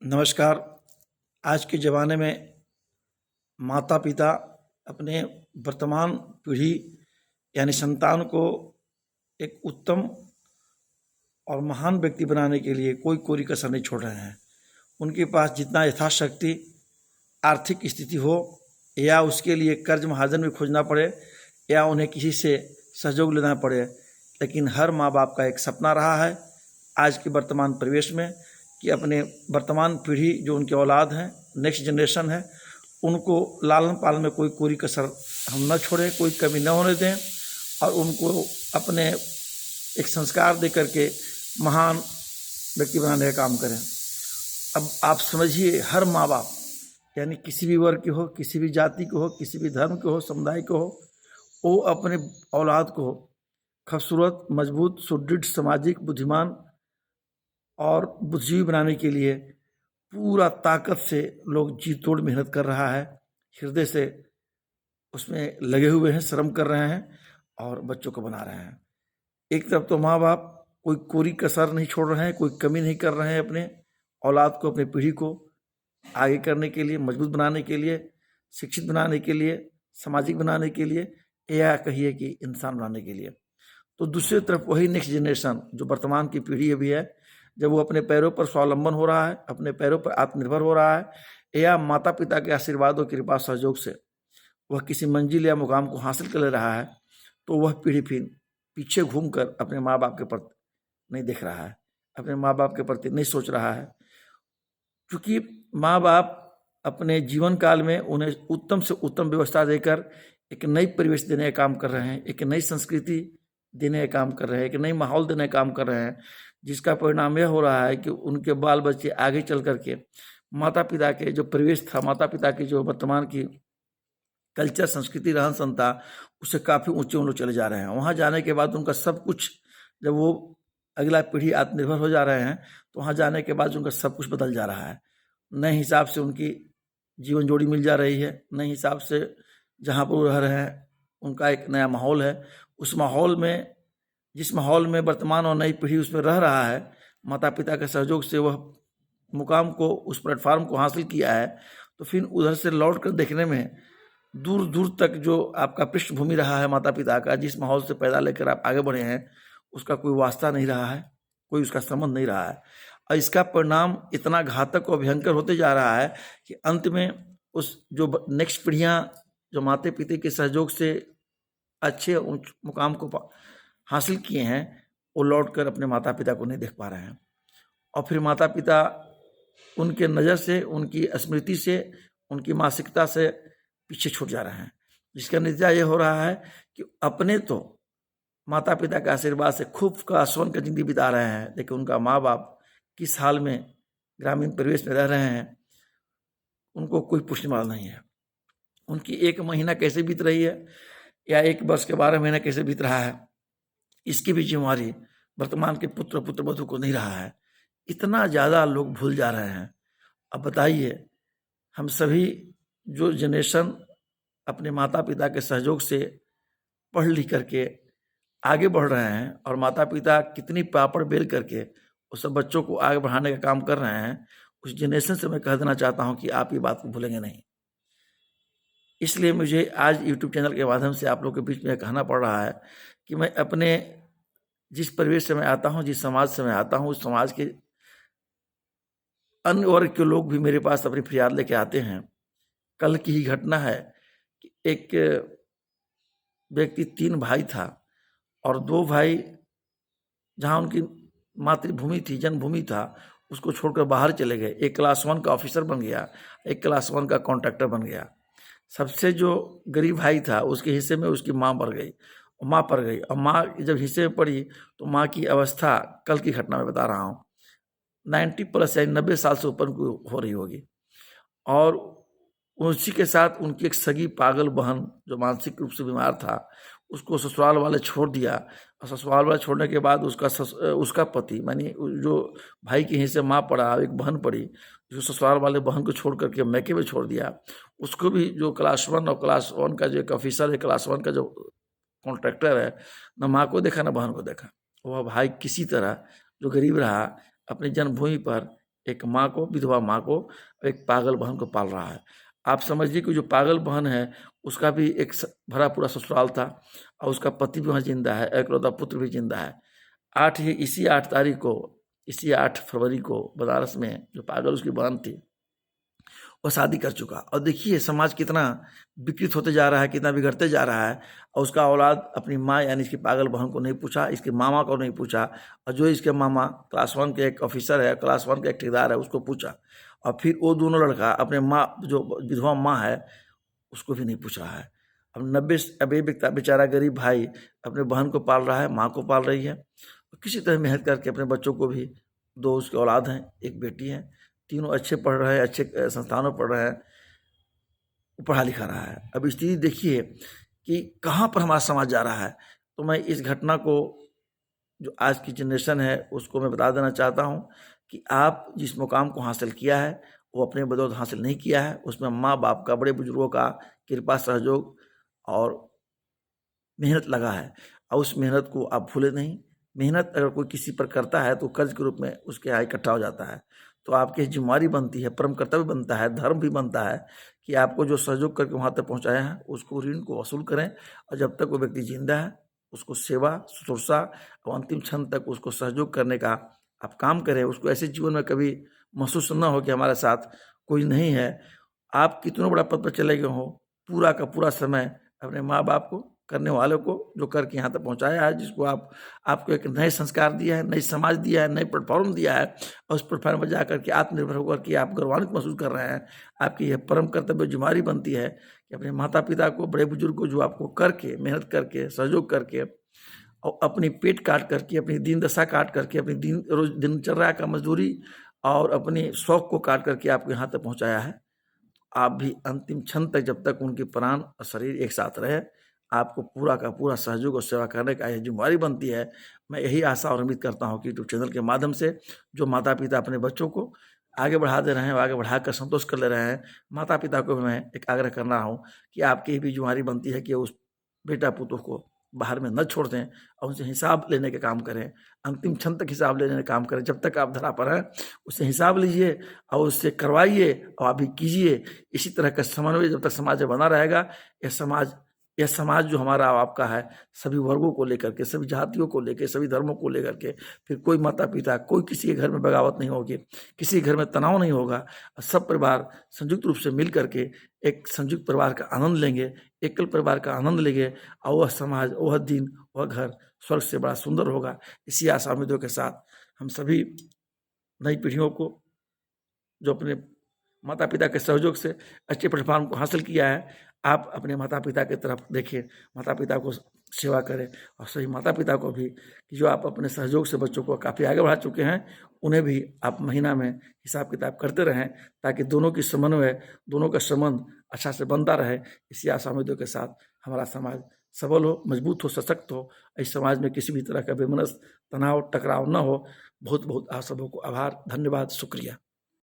नमस्कार। आज के ज़माने में माता-पिता अपने वर्तमान पीढ़ी यानी संतान को एक उत्तम और महान व्यक्ति बनाने के लिए कोई कोरी कसर नहीं छोड़ रहे हैं। उनके पास जितना यथाशक्ति आर्थिक स्थिति हो या उसके लिए कर्ज महाजन भी खोजना पड़े या उन्हें किसी से सहयोग लेना पड़े, लेकिन हर माँ बाप का एक सपना रहा है आज के वर्तमान परिवेश में कि अपने वर्तमान पीढ़ी जो उनके औलाद हैं, नेक्स्ट जनरेशन है, उनको लालन पालन में कोई कोरी कसर हम न छोड़ें, कोई कमी न होने दें और उनको अपने एक संस्कार दे करके महान व्यक्ति बनाने का काम करें। अब आप समझिए, हर माँ बाप यानी किसी भी वर्ग के हो, किसी भी जाति के हो, किसी भी धर्म के हो, समुदाय के हो, वो अपने औलाद को खूबसूरत, मजबूत, सुदृढ़, सामाजिक, बुद्धिमान और बुद्धिजीवी बनाने के लिए पूरा ताकत से लोग जी तोड़ मेहनत कर रहा है, हृदय से उसमें लगे हुए हैं, श्रम कर रहे हैं और बच्चों को बना रहे हैं। एक तरफ तो माँ बाप कोई कोरी कसर नहीं छोड़ रहे हैं, कोई कमी नहीं कर रहे हैं अपने औलाद को, अपनी पीढ़ी को आगे करने के लिए, मजबूत बनाने के लिए, शिक्षित बनाने के लिए, सामाजिक बनाने के लिए या कहिए कि इंसान बनाने के लिए। तो दूसरी तरफ वही नेक्स्ट जनरेशन जो वर्तमान की पीढ़ी अभी है, जब वो अपने पैरों पर स्वावलंबन हो रहा है, अपने पैरों पर आत्मनिर्भर हो रहा है या माता पिता के आशीर्वाद और कृपा सहयोग से वह किसी मंजिल या मुकाम को हासिल कर ले रहा है, तो वह पीढ़ी फिर पीछे घूमकर अपने माँ बाप के प्रति नहीं देख रहा है, अपने माँ बाप के प्रति नहीं सोच रहा है, क्योंकि माँ बाप अपने जीवन काल में उन्हें उत्तम से उत्तम व्यवस्था देकर एक नई परिवेश देने का काम कर रहे हैं, एक नई संस्कृति देने का काम कर रहे हैं, एक नई माहौल देने का काम कर रहे हैं, जिसका परिणाम यह हो रहा है कि उनके बाल बच्चे आगे चल करके माता पिता के जो परिवेश था, माता पिता की जो वर्तमान की कल्चर, संस्कृति, रहन सहन था, उससे काफ़ी ऊंचे लोग चले जा रहे हैं। वहाँ जाने के बाद उनका सब कुछ, जब वो अगला पीढ़ी आत्मनिर्भर हो जा रहे हैं, तो वहाँ जाने के बाद उनका सब कुछ बदल जा रहा है। नए हिसाब से उनकी जीवन जोड़ी मिल जा रही है, नए हिसाब से जहाँ पर वो रह रहे हैं उनका एक नया माहौल है। उस माहौल में, जिस माहौल में वर्तमान और नई पीढ़ी उसमें रह रहा है, माता पिता के सहयोग से वह मुकाम को, उस प्लेटफार्म को हासिल किया है, तो फिर उधर से लौट कर देखने में दूर दूर तक जो आपका पृष्ठभूमि रहा है माता पिता का, जिस माहौल से पैदा लेकर आप आगे बढ़े हैं, उसका कोई वास्ता नहीं रहा है, कोई उसका संबंध नहीं रहा है और इसका परिणाम इतना घातक और भयंकर होते जा रहा है कि अंत में उस जो नेक्स्ट पीढ़ियाँ जो माता पिता के सहयोग से अच्छे मुकाम को हासिल किए हैं, वो लौट कर अपने माता पिता को नहीं देख पा रहे हैं और फिर माता पिता उनके नज़र से, उनकी स्मृति से, उनकी मानसिकता से पीछे छूट जा रहे हैं, जिसका नतीजा ये हो रहा है कि अपने तो माता पिता के आशीर्वाद से खूब का सोन का जिंदगी बिता रहे हैं, लेकिन उनका माँ बाप किस हाल में ग्रामीण परिवेश में रह रहे हैं, उनको कोई पूछने वाला नहीं है। उनकी एक महीना कैसे बीत रही है या एक वर्ष के 12 महीना कैसे बीत रहा है, इसकी भी जिम्मेवारी वर्तमान के पुत्र पुत्रवधू को नहीं रहा है। इतना ज़्यादा लोग भूल जा रहे हैं। अब बताइए, हम सभी जो जनरेशन अपने माता पिता के सहयोग से पढ़ लिख करके आगे बढ़ रहे हैं और माता पिता कितनी पापड़ बेल करके उस सब बच्चों को आगे बढ़ाने का काम कर रहे हैं, उस जनरेशन से मैं कह देना चाहता हूँ कि आप ये बात को भूलेंगे नहीं। इसलिए मुझे आज यूट्यूब चैनल के माध्यम से आप लोग के बीच में कहना पड़ रहा है कि मैं अपने जिस परिवेश से मैं आता हूँ, जिस समाज से मैं आता हूँ, उस समाज के अन्य वर्ग के लोग भी मेरे पास अपनी फरियाद लेके आते हैं। कल की ही घटना है कि एक व्यक्ति 3 भाई था और 2 भाई जहाँ उनकी मातृभूमि थी, जन्मभूमि था, उसको छोड़कर बाहर चले गए। एक क्लास 1 का ऑफिसर बन गया, एक क्लास 1 का कॉन्ट्रैक्टर बन गया। सबसे जो गरीब भाई था उसके हिस्से में उसकी माँ मर गई, माँ पड़ गई और माँ जब हिस्से में पड़ी तो माँ की अवस्था, कल की घटना में बता रहा हूँ, 90+ यानी 90 साल से ऊपर को हो रही होगी और उसी के साथ उनकी एक सगी पागल बहन जो मानसिक रूप से बीमार था, उसको ससुराल वाले छोड़ दिया और ससुराल वाले छोड़ने के बाद उसका पति, मानी जो भाई के हिस्से माँ पड़ा, एक बहन पड़ी, जो ससुराल वाले बहन को छोड़ करके मैके में छोड़ दिया। उसको भी जो क्लास 1 और क्लास 1 का जो एक ऑफिसर है, क्लास 1 का जो कॉन्ट्रैक्टर है, न माँ को देखा न बहन को देखा। वह भाई किसी तरह जो गरीब रहा, अपनी जन्मभूमि पर एक माँ को, विधवा माँ को, एक पागल बहन को पाल रहा है। आप समझिए कि जो पागल बहन है उसका भी एक भरा पूरा ससुराल था और उसका पति भी वहाँ जिंदा है, एकलौता पुत्र भी जिंदा है। इसी 8 तारीख को, इसी 8 फरवरी को बनारस में जो पागल उसकी बहन थी वो शादी कर चुका। और देखिए समाज कितना विकृत होते जा रहा है, कितना बिगड़ते जा रहा है। और उसका औलाद अपनी माँ यानी इसकी पागल बहन को नहीं पूछा, इसके मामा को नहीं पूछा, और जो इसके मामा क्लास 1 के एक ऑफिसर है, क्लास 1 का एक ठेकेदार है, उसको पूछा। और फिर वो दोनों लड़का अपने माँ, जो विधवा माँ है, उसको भी नहीं पूछ रहा है। अब ये बेचारा गरीब भाई अपने बहन को पाल रहा है, माँ को पाल रही है, किसी तरह मेहनत करके अपने बच्चों को भी, 2 उसके औलाद हैं, एक बेटी है, तीनों अच्छे पढ़ रहे हैं, अच्छे संस्थानों पढ़ रहे हैं, वो पढ़ा लिखा रहा है। अब स्थिति देखिए कि कहाँ पर हमारा समाज जा रहा है। तो मैं इस घटना को, जो आज की जनरेशन है, उसको मैं बता देना चाहता हूँ कि आप जिस मुकाम को हासिल किया है वो अपने बदौलत हासिल नहीं किया है, उसमें माँ बाप का, बड़े बुजुर्गों का कृपा, सहयोग और मेहनत लगा है। और उस मेहनत को आप भूले नहीं। मेहनत अगर कोई किसी पर करता है तो कर्ज के रूप में उसके यहाँ इकट्ठा हो जाता है। तो आपकी जिम्मेवारी बनती है, परम कर्तव्य बनता है, धर्म भी बनता है कि आपको जो सहयोग करके वहाँ तक पहुँचाया है उसको, ऋण को वसूल करें। और जब तक वो व्यक्ति जिंदा है उसको सेवा, शुश्रूषा और अंतिम क्षण तक उसको सहयोग करने का आप काम करें। उसको ऐसे जीवन में कभी महसूस न हो कि हमारे साथ कोई नहीं है। आप कितना बड़ा पद पर चले गए हो, पूरा का पूरा समय अपने माँ बाप को, करने वालों को, जो करके यहाँ तक पहुँचाया है, जिसको आपको एक नए संस्कार दिया है, नई समाज दिया है, नई प्लेटफॉर्म दिया है, और उस प्लेटफॉर्म पर जाकर के आत्मनिर्भर होकर के आप गौरवान्वित महसूस कर रहे हैं। आपकी यह परम कर्तव्य जिम्मेवारी बनती है कि अपने माता पिता को, बड़े बुजुर्ग को, जो आपको करके, मेहनत करके, सहयोग करके और अपनी पेट काट करके, अपनी दीन दशा काट करके, अपनी रोज दिनचर्या का मजदूरी और अपने शौक को काट करके आपको यहाँ तक पहुँचाया है। आप भी अंतिम क्षण तक, जब तक उनके प्राण और शरीर एक साथ रहे, आपको पूरा का पूरा सहयोग और सेवा करने का यह जिम्मेवारी बनती है। मैं यही आशा और उम्मीद करता हूँ कि यूट्यूब चैनल के माध्यम से जो माता पिता अपने बच्चों को आगे बढ़ा दे रहे हैं, आगे बढ़ाकर संतोष कर ले रहे हैं, माता पिता को मैं एक आग्रह कर रहा हूँ कि आपकी भी जिम्मेवारी बनती है कि उस बेटा पुतों को बाहर में न छोड़ दें और उनसे हिसाब लेने के काम करें, अंतिम क्षण तक हिसाब लेने का काम करें। जब तक आप धरा पर हैं उससे हिसाब लीजिए और उससे करवाइए और आप भी कीजिए। इसी तरह का समन्वय जब तक समाज में बना रहेगा, यह समाज जो हमारा आपका है, सभी वर्गों को लेकर के, सभी जातियों को लेकर, सभी धर्मों को लेकर के, फिर कोई माता पिता, कोई किसी के घर में बगावत नहीं होगी, किसी घर में तनाव नहीं होगा। सब परिवार संयुक्त रूप से मिल करके एक संयुक्त परिवार का आनंद लेंगे, एकल परिवार का आनंद लेंगे, और वह समाज, वह दिन, वह घर स्वर्ग से बड़ा सुंदर होगा। इसी आशा उम्मीदों के साथ हम सभी नई पीढ़ियों को, जो अपने माता पिता के सहयोग से अच्छे प्लेटफॉर्म को हासिल किया है, आप अपने माता पिता की तरफ देखें, माता पिता को सेवा करें। और सही माता पिता को भी कि जो आप अपने सहयोग से बच्चों को काफ़ी आगे बढ़ा चुके हैं, उन्हें भी आप महीना में हिसाब किताब करते रहें, ताकि दोनों की समन्वय, दोनों का संबंध अच्छा से बनता रहे। इसी आशा उम्मीदों के साथ हमारा समाज सबल हो, मजबूत हो, सशक्त हो, इस समाज में किसी भी तरह का वैमनस्य, तनाव, टकराव न हो। बहुत बहुत आप सबों को आभार, धन्यवाद, शुक्रिया।